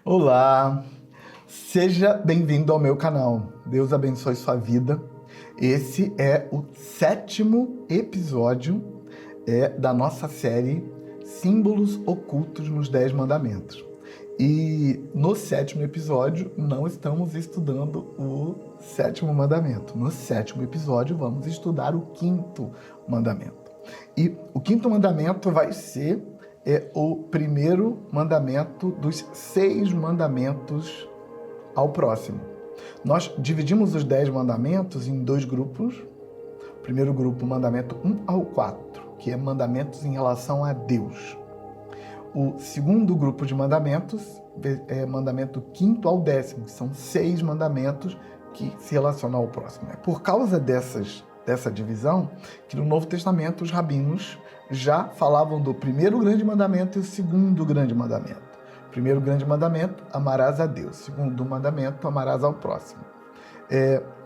Olá, seja bem-vindo ao meu canal. Deus abençoe sua vida. Esse é o 7º episódio da nossa série Símbolos Ocultos nos 10 Mandamentos. E no 7º episódio não estamos estudando o 7º mandamento. No 7º episódio vamos estudar o 5º mandamento. E o 5º mandamento vai ser o primeiro mandamento dos 6 mandamentos ao próximo. Nós dividimos os 10 mandamentos em 2 grupos. O primeiro grupo, mandamento 1 ao 4, que é mandamentos em relação a Deus. O segundo grupo de mandamentos é mandamento 5º ao 10º, que são 6 mandamentos que se relacionam ao próximo. É por causa dessa divisão que no Novo Testamento os rabinos já falavam do primeiro grande mandamento e o segundo grande mandamento. Primeiro grande mandamento, amarás a Deus. Segundo mandamento, amarás ao próximo.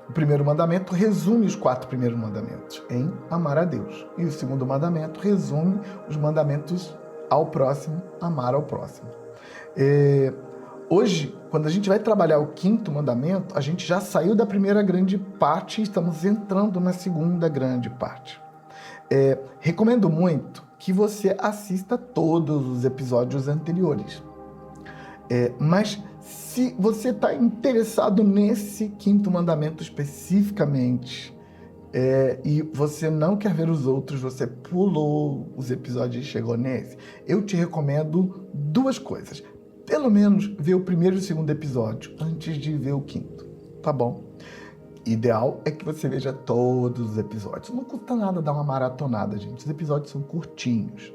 O primeiro mandamento resume os 4 primeiros mandamentos em amar a Deus. E o segundo mandamento resume os mandamentos ao próximo, amar ao próximo. Hoje, quando a gente vai trabalhar o 5º mandamento, a gente já saiu da primeira grande parte e estamos entrando na segunda grande parte. Recomendo muito que você assista todos os episódios anteriores. Mas se você está interessado nesse 5º mandamento especificamente, e você não quer ver os outros, você pulou os episódios e chegou nesse, eu te recomendo 2 coisas. Pelo menos ver o primeiro e o segundo episódio antes de ver o 5º, tá bom? Ideal é que você veja todos os episódios. Não custa nada dar uma maratonada, gente. Os episódios são curtinhos.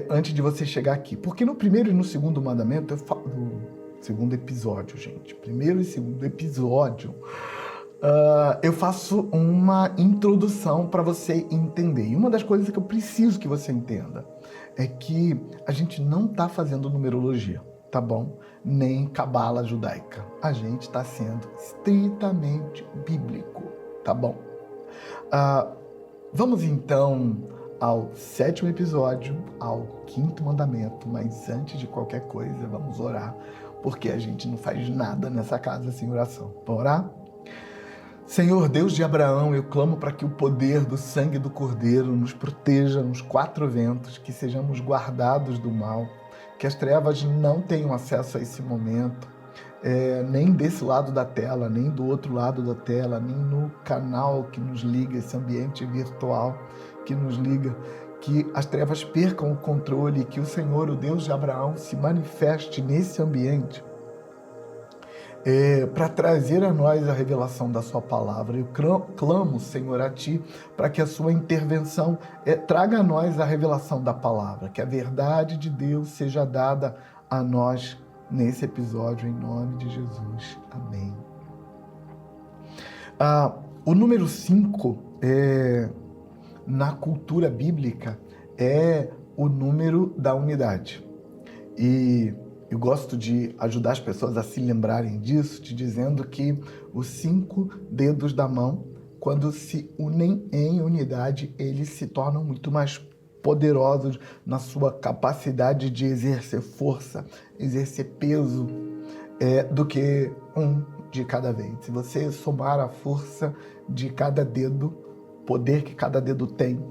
Antes de você chegar aqui. Porque no primeiro e no segundo mandamento, no segundo episódio, gente. Primeiro e segundo episódio, eu faço uma introdução para você entender. E uma das coisas que eu preciso que você entenda é que a gente não está fazendo numerologia, tá bom? Nem cabala judaica. A gente está sendo estritamente bíblico, tá bom? Vamos então ao 7º episódio, ao 5º mandamento, mas antes de qualquer coisa, vamos orar, porque a gente não faz nada nessa casa sem oração. Vamos orar? Senhor, Deus de Abraão, eu clamo para que o poder do sangue do Cordeiro nos proteja nos 4 ventos, que sejamos guardados do mal, que as trevas não tenham acesso a esse momento, nem desse lado da tela, nem do outro lado da tela, nem no canal que nos liga, esse ambiente virtual que nos liga, que as trevas percam o controle, que o Senhor, o Deus de Abraão, se manifeste nesse ambiente, para trazer a nós a revelação da sua palavra. Eu clamo, Senhor, a Ti, para que a sua intervenção traga a nós a revelação da palavra, que a verdade de Deus seja dada a nós nesse episódio, em nome de Jesus. Amém. O número 5, na cultura bíblica, é o número da unidade. E eu gosto de ajudar as pessoas a se lembrarem disso, te dizendo que os 5 dedos da mão, quando se unem em unidade, eles se tornam muito mais poderosos na sua capacidade de exercer força, exercer peso, do que um de cada vez. Se você somar a força de cada dedo, poder que cada dedo tem,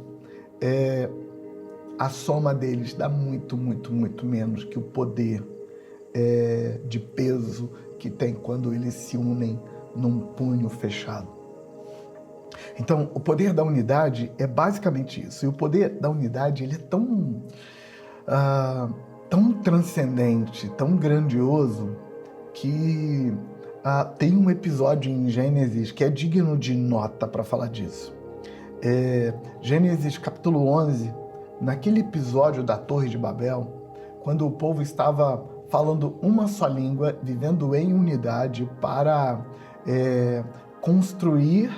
a soma deles dá muito, muito, muito menos que o poder de peso que tem quando eles se unem num punho fechado. Então, o poder da unidade é basicamente isso. E o poder da unidade ele é tão transcendente, tão grandioso, que tem um episódio em Gênesis que é digno de nota para falar disso. Gênesis capítulo 11, naquele episódio da Torre de Babel, quando o povo estava falando uma só língua, vivendo em unidade para construir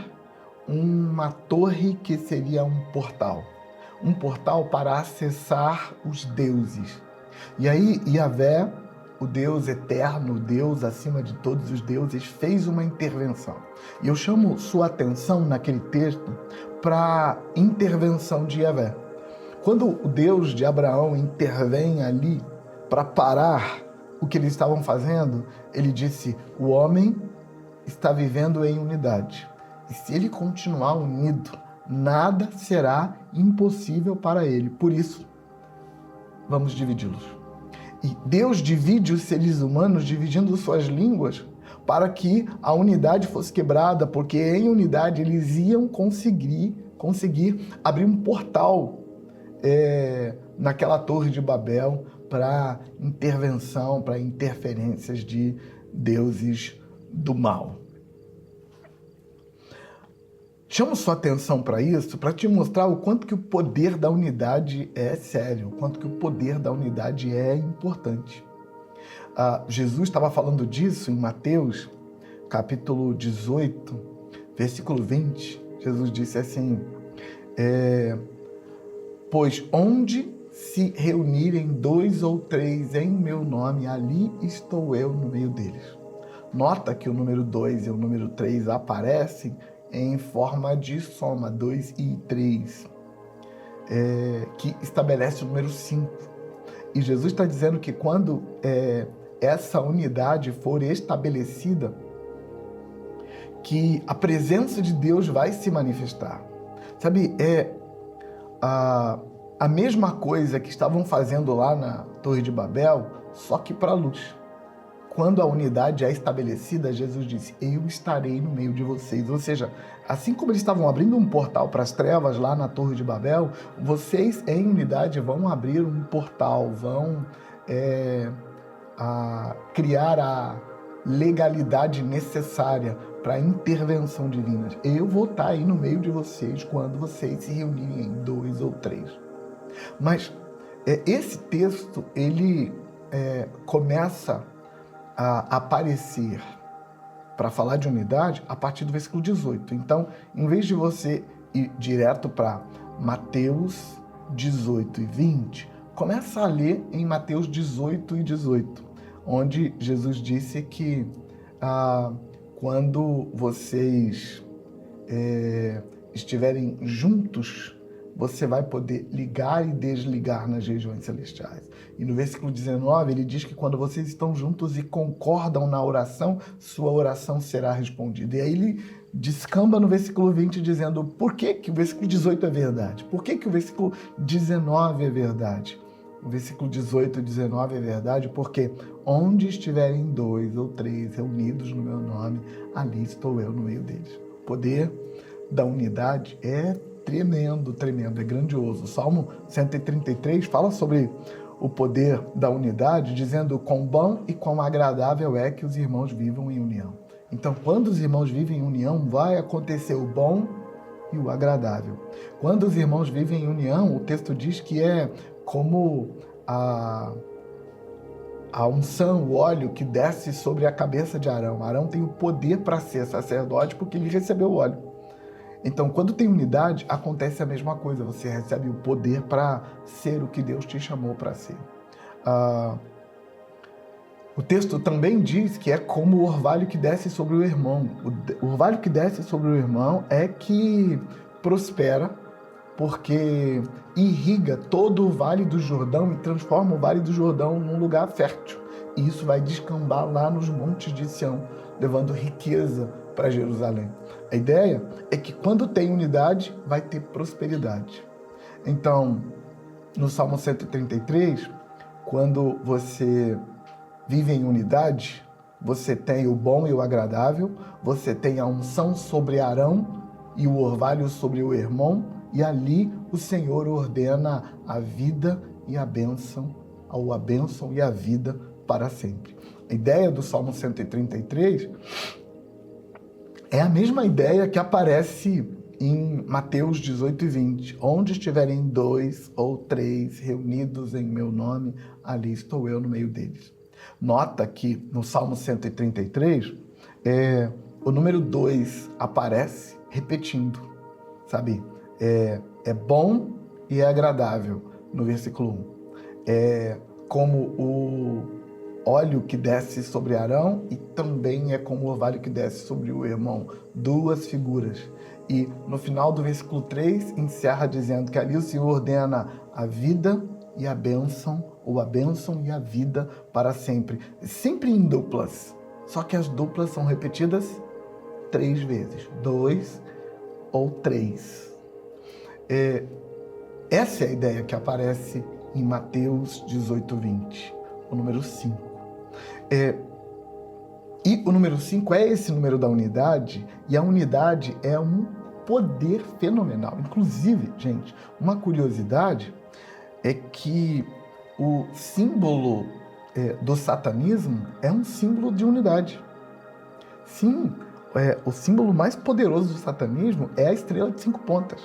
uma torre que seria um portal para acessar os deuses. E aí Yahvé, o Deus eterno, o Deus acima de todos os deuses, fez uma intervenção. E eu chamo sua atenção naquele texto para a intervenção de Yahvé. Quando o Deus de Abraão intervém ali para parar o que eles estavam fazendo? Ele disse, o homem está vivendo em unidade. E se ele continuar unido, nada será impossível para ele. Por isso, vamos dividi-los. E Deus divide os seres humanos dividindo suas línguas para que a unidade fosse quebrada, porque em unidade eles iam conseguir abrir um portal naquela torre de Babel para intervenção, para interferências de deuses do mal. Chamo sua atenção para isso, para te mostrar o quanto que o poder da unidade é sério, o quanto que o poder da unidade é importante. Jesus estava falando disso em Mateus, capítulo 18, versículo 20. Jesus disse assim, pois onde se reunirem 2 ou 3 em meu nome, ali estou eu no meio deles. Nota que o número 2 e o número 3 aparecem em forma de soma, 2 e 3, que estabelece o número 5. E Jesus está dizendo que quando essa unidade for estabelecida, que a presença de Deus vai se manifestar. Sabe, a mesma coisa que estavam fazendo lá na Torre de Babel, só que para a luz. Quando a unidade é estabelecida, Jesus disse, eu estarei no meio de vocês. Ou seja, assim como eles estavam abrindo um portal para as trevas lá na Torre de Babel, vocês em unidade vão abrir um portal, vão criar a legalidade necessária para a intervenção divina. Eu vou estar aí no meio de vocês quando vocês se reunirem em 2 ou 3. Mas esse texto, ele começa a aparecer para falar de unidade a partir do versículo 18. Então, em vez de você ir direto para Mateus 18 e 20, começa a ler em Mateus 18 e 18, onde Jesus disse que quando vocês estiverem juntos, você vai poder ligar e desligar nas regiões celestiais. E no versículo 19, ele diz que quando vocês estão juntos e concordam na oração, sua oração será respondida. E aí ele descamba no versículo 20 dizendo por que o versículo 18 é verdade? Por que o versículo 19 é verdade? O versículo 18 e 19 é verdade porque onde estiverem 2 ou 3 reunidos no meu nome, ali estou eu no meio deles. O poder da unidade é tremendo, tremendo, é grandioso. O Salmo 133 fala sobre o poder da unidade, dizendo quão bom e quão agradável é que os irmãos vivam em união. Então, quando os irmãos vivem em união, vai acontecer o bom e o agradável. Quando os irmãos vivem em união, o texto diz que é como a unção, o óleo que desce sobre a cabeça de Arão. Arão tem o poder para ser sacerdote porque ele recebeu o óleo. Então, quando tem unidade, acontece a mesma coisa. Você recebe o poder para ser o que Deus te chamou para ser. O texto também diz que é como o orvalho que desce sobre o irmão. O orvalho que desce sobre o irmão é que prospera, porque irriga todo o Vale do Jordão e transforma o Vale do Jordão num lugar fértil. E isso vai descambar lá nos montes de Sião, levando riqueza para Jerusalém. A ideia é que quando tem unidade, vai ter prosperidade. Então, no Salmo 133, quando você vive em unidade, você tem o bom e o agradável, você tem a unção sobre Arão e o orvalho sobre o Hermon, e ali o Senhor ordena a vida e a bênção, e a vida para sempre. A ideia do Salmo 133 é a mesma ideia que aparece em Mateus 18 e 20. Onde estiverem 2 ou 3 reunidos em meu nome, ali estou eu no meio deles. Nota que no Salmo 133, o número 2 aparece repetindo, sabe? É bom e é agradável, no versículo 1. É como o óleo que desce sobre Arão e também é como o orvalho que desce sobre o irmão. Duas figuras. E no final do versículo 3, encerra dizendo que ali o Senhor ordena a vida e a bênção, ou a bênção e a vida para sempre. Sempre em duplas. Só que as duplas são repetidas 3 vezes. 2 ou 3. Essa é a ideia que aparece em Mateus 18:20. O número 5. E o número 5 é esse número da unidade, e a unidade é um poder fenomenal. Inclusive, gente, uma curiosidade é que o símbolo do satanismo é um símbolo de unidade. Sim, o símbolo mais poderoso do satanismo é a estrela de 5 pontas,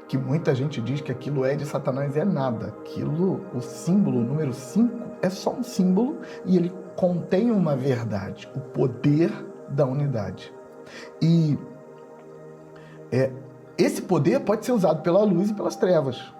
que muita gente diz que aquilo é de Satanás, é nada. Aquilo, o símbolo número 5, é só um símbolo e ele contém uma verdade, o poder da unidade. E esse poder pode ser usado pela luz e pelas trevas.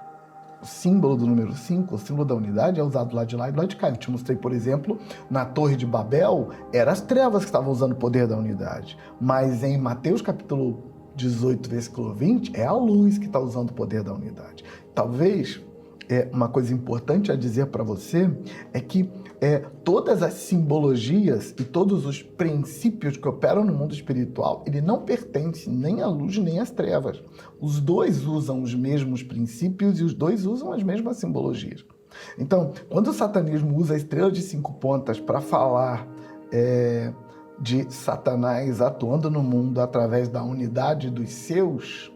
O símbolo do número 5, o símbolo da unidade, é usado do lado de lá e do lado de cá. Eu te mostrei, por exemplo, na Torre de Babel, eram as trevas que estavam usando o poder da unidade. Mas em Mateus capítulo 18, versículo 20, é a luz que está usando o poder da unidade. Talvez uma coisa importante a dizer para você é que todas as simbologias e todos os princípios que operam no mundo espiritual, ele não pertence nem à luz nem às trevas. Os dois usam os mesmos princípios e os dois usam as mesmas simbologias. Então, quando o satanismo usa a estrela de 5 pontas para falar de Satanás atuando no mundo através da unidade dos seus,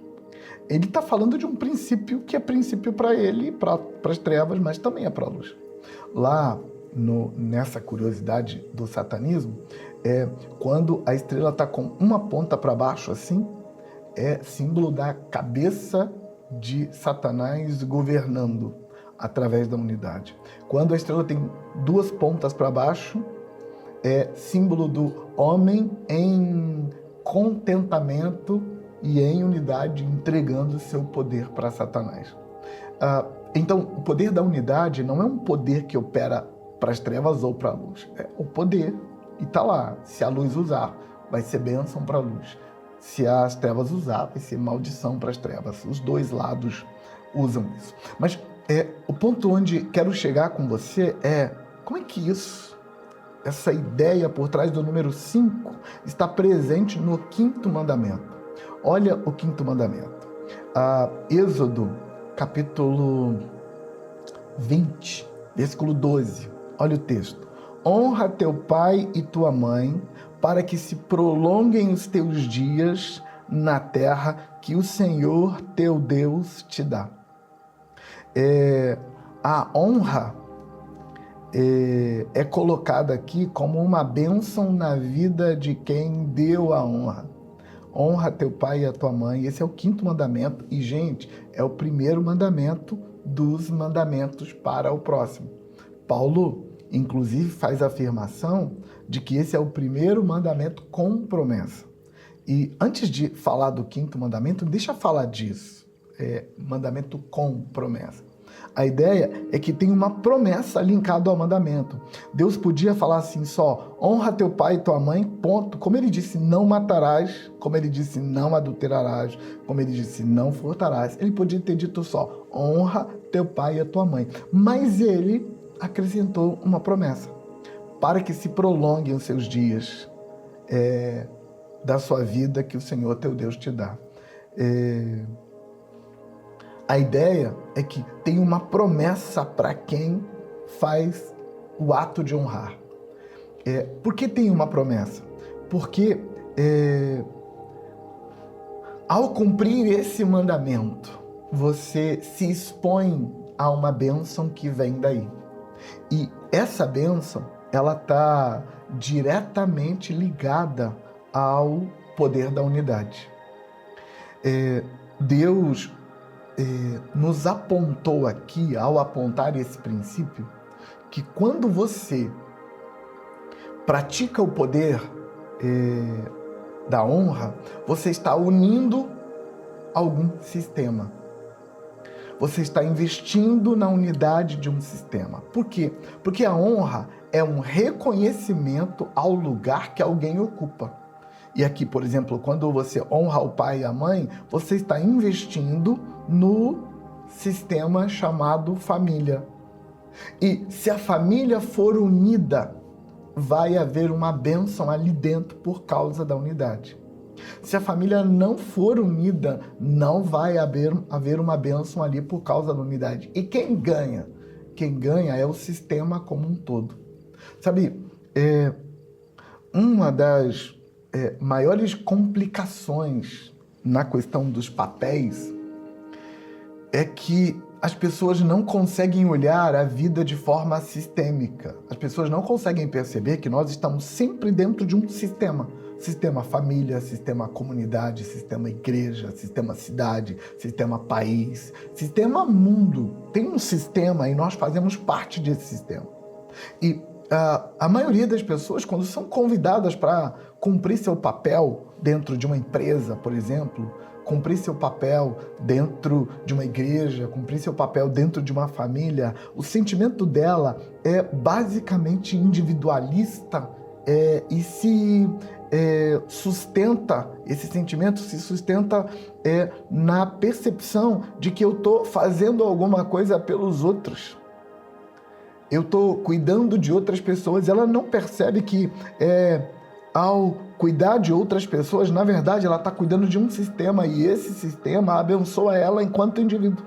ele está falando de um princípio que é princípio para ele, para as trevas, mas também é para a luz. Lá, nessa curiosidade do satanismo, quando a estrela está com uma ponta para baixo, assim, é símbolo da cabeça de Satanás governando através da unidade. Quando a estrela tem 2 pontas para baixo, é símbolo do homem em contentamento e em unidade, entregando seu poder para Satanás. Então, o poder da unidade não é um poder que opera para as trevas ou para a luz. É o poder, e está lá. Se a luz usar, vai ser bênção para a luz. Se as trevas usar, vai ser maldição para as trevas. Os dois lados usam isso. Mas o ponto onde quero chegar com você é como é que essa ideia por trás do número 5 está presente no 5º mandamento. Olha o 5º mandamento. Êxodo, capítulo 20, versículo 12. Olha o texto. Honra teu pai e tua mãe, para que se prolonguem os teus dias na terra que o Senhor teu Deus te dá. A honra é colocada aqui como uma bênção na vida de quem deu a honra. Honra teu pai e a tua mãe. Esse é o 5º mandamento. E, gente, é o primeiro mandamento dos mandamentos para o próximo. Paulo, inclusive, faz a afirmação de que esse é o primeiro mandamento com promessa. E antes de falar do 5º mandamento, deixa eu falar disso. Mandamento com promessa. A ideia é que tem uma promessa linkada ao mandamento. Deus podia falar assim só, honra teu pai e tua mãe, ponto. Como ele disse, não matarás. Como ele disse, não adulterarás. Como ele disse, não furtarás. Ele podia ter dito só, honra teu pai e a tua mãe. Mas ele acrescentou uma promessa, para que se prolonguem os seus dias da sua vida que o Senhor teu Deus te dá. A ideia é que tem uma promessa para quem faz o ato de honrar. Por que tem uma promessa? Porque ao cumprir esse mandamento, você se expõe a uma bênção que vem daí. E essa bênção, ela está diretamente ligada ao poder da unidade. Deus nos apontou aqui, ao apontar esse princípio, que quando você pratica o poder da honra, você está unindo algum sistema. Você está investindo na unidade de um sistema. Por quê? Porque a honra é um reconhecimento ao lugar que alguém ocupa. E aqui, por exemplo, quando você honra o pai e a mãe, você está investindo no sistema chamado família. E se a família for unida, vai haver uma bênção ali dentro por causa da unidade. Se a família não for unida, não vai haver uma bênção ali por causa da unidade. E quem ganha? Quem ganha é o sistema como um todo. Sabe, uma das maiores complicações na questão dos papéis é que as pessoas não conseguem olhar a vida de forma sistêmica. As pessoas não conseguem perceber que nós estamos sempre dentro de um sistema. Sistema família, sistema comunidade, sistema igreja, sistema cidade, sistema país, sistema mundo. Tem um sistema e nós fazemos parte desse sistema. E a maioria das pessoas, quando são convidadas para cumprir seu papel dentro de uma empresa, por exemplo, cumprir seu papel dentro de uma igreja, cumprir seu papel dentro de uma família, o sentimento dela é basicamente individualista e se sustenta, esse sentimento se sustenta na percepção de que eu estou fazendo alguma coisa pelos outros. Eu estou cuidando de outras pessoas. Ela não percebe que ao cuidar de outras pessoas, na verdade, ela está cuidando de um sistema e esse sistema abençoa ela enquanto indivíduo.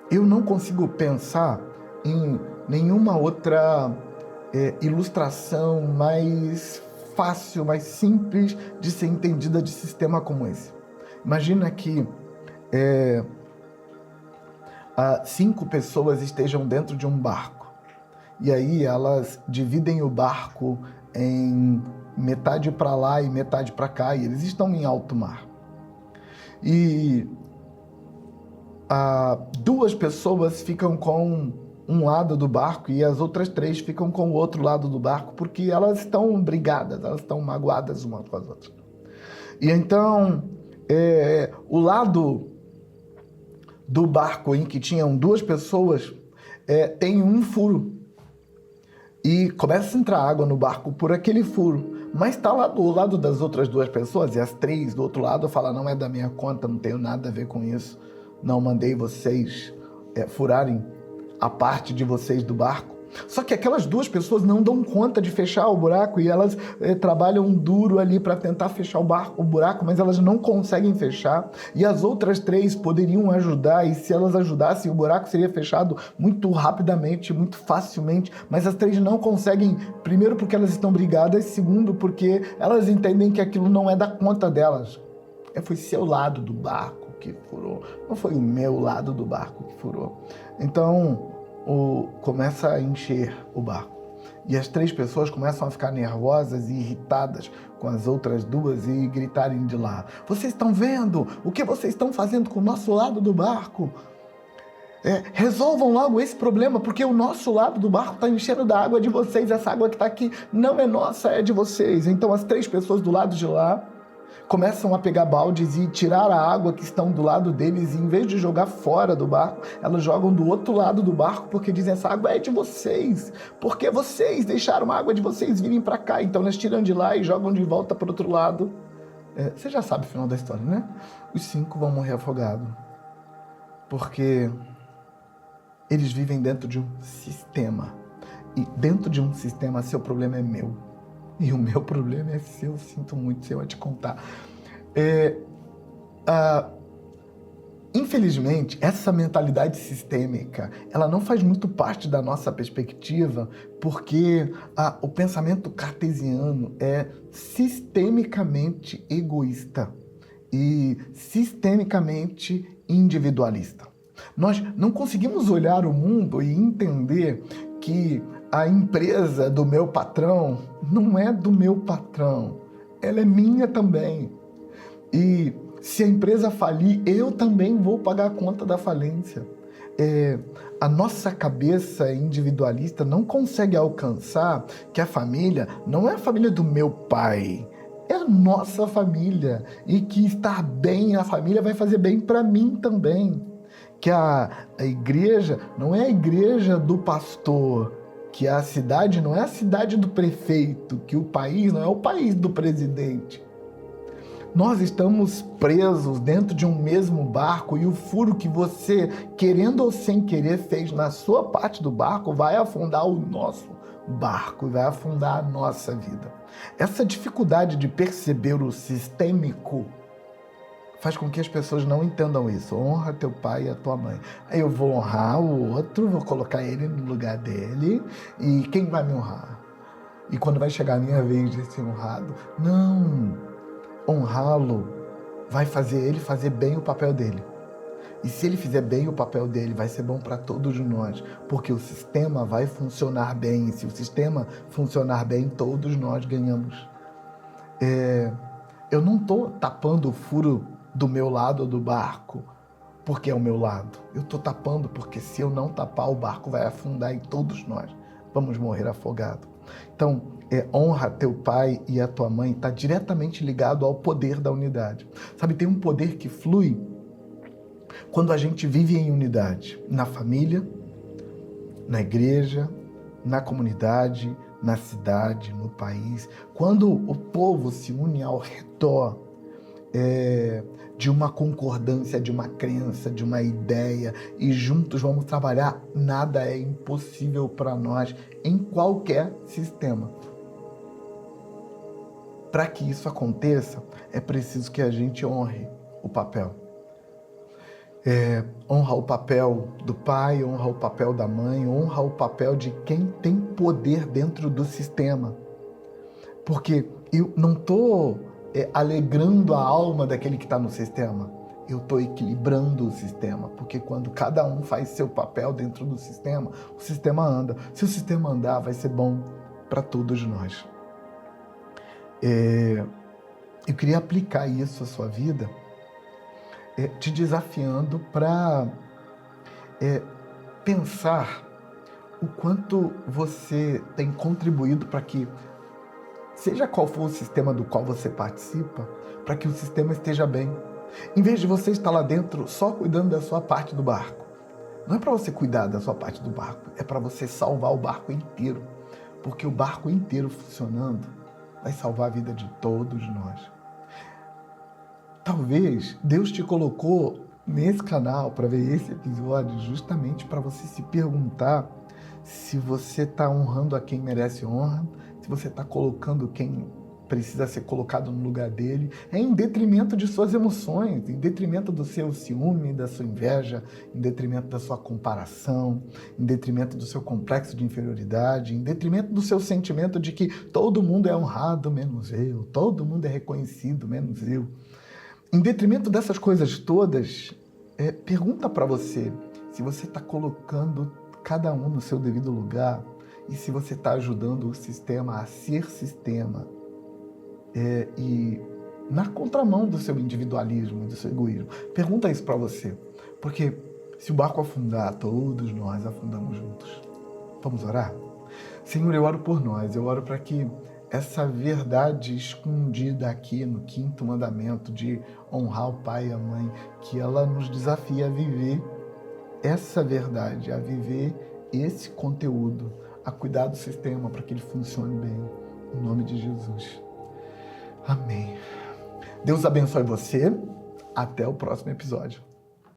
Eu não consigo pensar em nenhuma outra ilustração mais fácil, mais simples de ser entendida de sistema como esse. Imagina que 5 pessoas estejam dentro de um barco. E aí elas dividem o barco em metade para lá e metade para cá, e eles estão em alto mar. E 2 pessoas ficam com um lado do barco e as outras 3 ficam com o outro lado do barco, porque elas estão brigadas, elas estão magoadas umas com as outras. E então, o lado do barco em que tinham 2 pessoas tem um furo. E começa a entrar água no barco por aquele furo. Mas está lá do lado das outras 2 pessoas, e as 3 do outro lado falam, não é da minha conta, não tenho nada a ver com isso. Não mandei vocês furarem a parte de vocês do barco. Só que aquelas 2 pessoas não dão conta de fechar o buraco e elas trabalham duro ali para tentar fechar o buraco, mas elas não conseguem fechar. E as outras 3 poderiam ajudar, e se elas ajudassem, o buraco seria fechado muito rapidamente, muito facilmente. Mas as 3 não conseguem, primeiro porque elas estão brigadas, segundo porque elas entendem que aquilo não é da conta delas. Foi seu lado do barco que furou, não foi o meu lado do barco que furou. Então, começa a encher o barco. E as 3 pessoas começam a ficar nervosas e irritadas com as outras 2 e gritarem de lá. Vocês estão vendo o que vocês estão fazendo com o nosso lado do barco? Resolvam logo esse problema, porque o nosso lado do barco está enchendo da água de vocês. Essa água que está aqui não é nossa, é de vocês. Então as 3 pessoas do lado de lá começam a pegar baldes e tirar a água que estão do lado deles, e em vez de jogar fora do barco, elas jogam do outro lado do barco, porque dizem, essa água é de vocês, porque vocês deixaram a água de vocês virem para cá. Então elas tiram de lá e jogam de volta para o outro lado. Você já sabe o final da história, né? Os 5 vão morrer afogados, porque eles vivem dentro de um sistema, e dentro de um sistema, seu problema é meu. E o meu problema é seu, sinto muito, seu a te contar. Infelizmente, essa mentalidade sistêmica, ela não faz muito parte da nossa perspectiva, porque o pensamento cartesiano é sistemicamente egoísta e sistemicamente individualista. Nós não conseguimos olhar o mundo e entender que a empresa do meu patrão não é do meu patrão, ela é minha também. E se a empresa falir, eu também vou pagar a conta da falência. A nossa cabeça individualista não consegue alcançar que a família não é a família do meu pai, é a nossa família, e que estar bem a família vai fazer bem para mim também. Que a igreja não é a igreja do pastor, que a cidade não é a cidade do prefeito, que o país não é o país do presidente. Nós estamos presos dentro de um mesmo barco e o furo que você, querendo ou sem querer, fez na sua parte do barco vai afundar o nosso barco e vai afundar a nossa vida. Essa dificuldade de perceber o sistêmico faz com que as pessoas não entendam isso. Honra teu pai e a tua mãe. Aí eu vou honrar o outro, vou colocar ele no lugar dele e quem vai me honrar? E quando vai chegar a minha vez de ser honrado? Não! Honrá-lo vai fazer ele fazer bem o papel dele. E se ele fizer bem o papel dele, vai ser bom para todos nós, porque o sistema vai funcionar bem. E se o sistema funcionar bem, todos nós ganhamos. Eu não estou tapando o furo do meu lado do barco porque é o meu lado. Eu estou tapando porque se eu não tapar, o barco vai afundar e todos nós vamos morrer afogados. Então, honra teu pai e a tua mãe está diretamente ligado ao poder da unidade. Sabe, tem um poder que flui quando a gente vive em unidade, na família, na igreja, na comunidade, na cidade, no país. Quando o povo se une ao redor de uma concordância, de uma crença, de uma ideia, e juntos vamos trabalhar, nada é impossível para nós em qualquer sistema. Para que isso aconteça, é preciso que a gente honre o papel. Honra o papel do pai, honra o papel da mãe, honra o papel de quem tem poder dentro do sistema. Porque eu não estou alegrando a alma daquele que está no sistema. Eu estou equilibrando o sistema, porque quando cada um faz seu papel dentro do sistema, o sistema anda. Se o sistema andar, vai ser bom para todos nós. Eu queria aplicar isso à sua vida, te desafiando para pensar o quanto você tem contribuído para que, seja qual for o sistema do qual você participa, para que o sistema esteja bem. Em vez de você estar lá dentro só cuidando da sua parte do barco. Não é para você cuidar da sua parte do barco, é para você salvar o barco inteiro. Porque o barco inteiro funcionando vai salvar a vida de todos nós. Talvez Deus te colocou nesse canal para ver esse episódio justamente para você se perguntar se você está honrando a quem merece honra, se você está colocando quem precisa ser colocado no lugar dele, em detrimento de suas emoções, em detrimento do seu ciúme, da sua inveja, em detrimento da sua comparação, em detrimento do seu complexo de inferioridade, em detrimento do seu sentimento de que todo mundo é honrado menos eu, todo mundo é reconhecido menos eu. Em detrimento dessas coisas todas, pergunta para você se você está colocando cada um no seu devido lugar e se você está ajudando o sistema a ser sistema e na contramão do seu individualismo, do seu egoísmo. Pergunta isso para você, porque se o barco afundar, todos nós afundamos juntos. Vamos orar? Senhor, eu oro por nós, eu oro para que essa verdade escondida aqui no 5º mandamento de honrar o pai e a mãe, que ela nos desafia a viver essa verdade, a viver esse conteúdo, a cuidar do sistema para que ele funcione bem. Em nome de Jesus. Amém. Deus abençoe você. Até o próximo episódio.